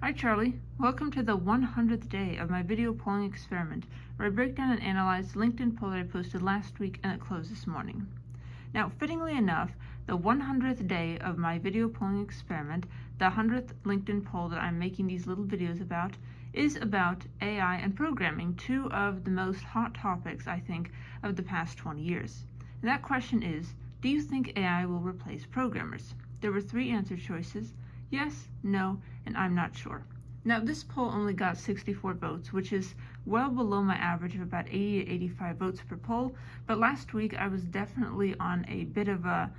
Hi Charlie, welcome to the 100th day of my video polling experiment where I break down and analyze the LinkedIn poll that I posted last week and it closed this morning. Now, fittingly enough, the 100th day of my video polling experiment, the 100th LinkedIn poll that I'm making these little videos about, is about AI and programming, two of the most hot topics, I think, of the past 20 years. And that question is, do you think AI will replace programmers? There were three answer choices: yes, no, and I'm not sure. Now, this poll only got 64 votes, which is well below my average of about 80 to 85 votes per poll, but last week I was definitely on a bit of a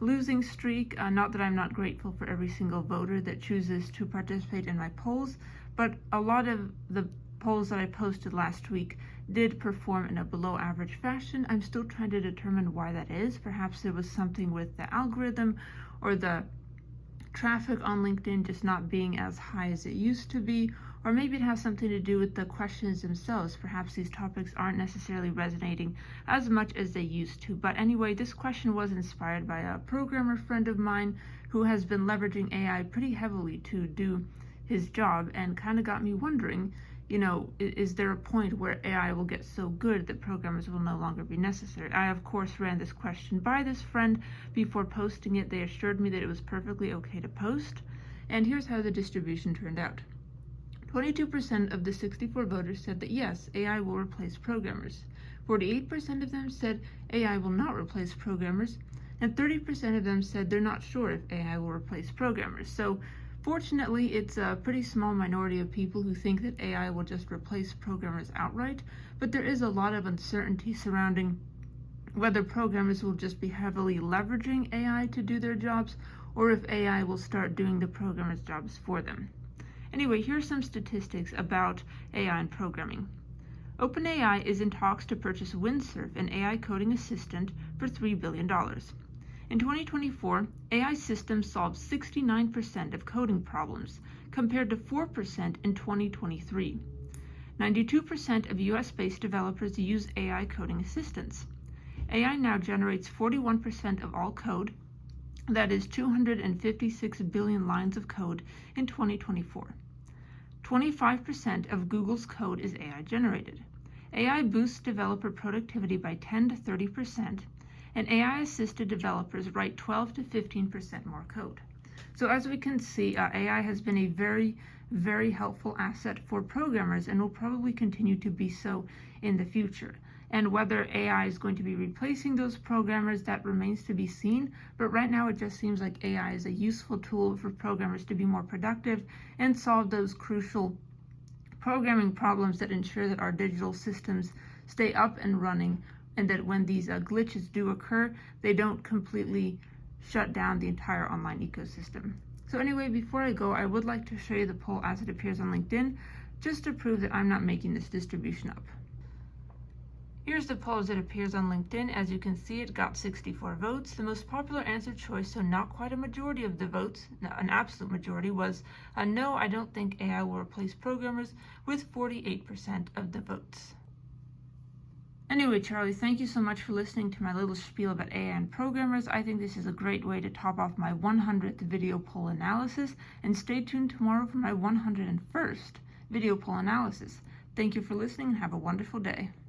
losing streak. Not that I'm not grateful for every single voter that chooses to participate in my polls, but a lot of the polls that I posted last week did perform in a below average fashion. I'm still trying to determine why that is. Perhaps there was something with the algorithm or the traffic on LinkedIn just not being as high as it used to be, or maybe it has something to do with the questions themselves. Perhaps these topics aren't necessarily resonating as much as they used to. But anyway, this question was inspired by a programmer friend of mine who has been leveraging AI pretty heavily to do his job, and kind of got me wondering, is there a point where AI will get so good that programmers will no longer be necessary? I, of course, ran this question by this friend before posting it. They assured me that it was perfectly okay to post. And here's how the distribution turned out. 22% of the 64 voters said that yes, AI will replace programmers. 48% of them said AI will not replace programmers. And 30% of them said they're not sure if AI will replace programmers. So fortunately, it's a pretty small minority of people who think that AI will just replace programmers outright, but there is a lot of uncertainty surrounding whether programmers will just be heavily leveraging AI to do their jobs, or if AI will start doing the programmers' jobs for them. Anyway, here's some statistics about AI and programming. OpenAI is in talks to purchase Windsurf, an AI coding assistant, for $3 billion. In 2024, AI systems solved 69% of coding problems, compared to 4% in 2023. 92% of US-based developers use AI coding assistants. AI now generates 41% of all code, that is 256 billion lines of code in 2024. 25% of Google's code is AI generated. AI boosts developer productivity by 10 to 30%, and AI-assisted developers write 12 to 15% more code. So as we can see, AI has been a very, very helpful asset for programmers and will probably continue to be so in the future. And whether AI is going to be replacing those programmers, that remains to be seen. But right now, it just seems like AI is a useful tool for programmers to be more productive and solve those crucial programming problems that ensure that our digital systems stay up and running, and that when these glitches do occur, they don't completely shut down the entire online ecosystem. So anyway, before I go, I would like to show you the poll as it appears on LinkedIn, just to prove that I'm not making this distribution up. Here's the poll as it appears on LinkedIn. As you can see, it got 64 votes. The most popular answer choice, so not quite a majority of the votes, an absolute majority, was no, I don't think AI will replace programmers, with 48% of the votes. Anyway, Charlie, thank you so much for listening to my little spiel about AI and programmers. I think this is a great way to top off my 100th video poll analysis, and stay tuned tomorrow for my 101st video poll analysis. Thank you for listening and have a wonderful day.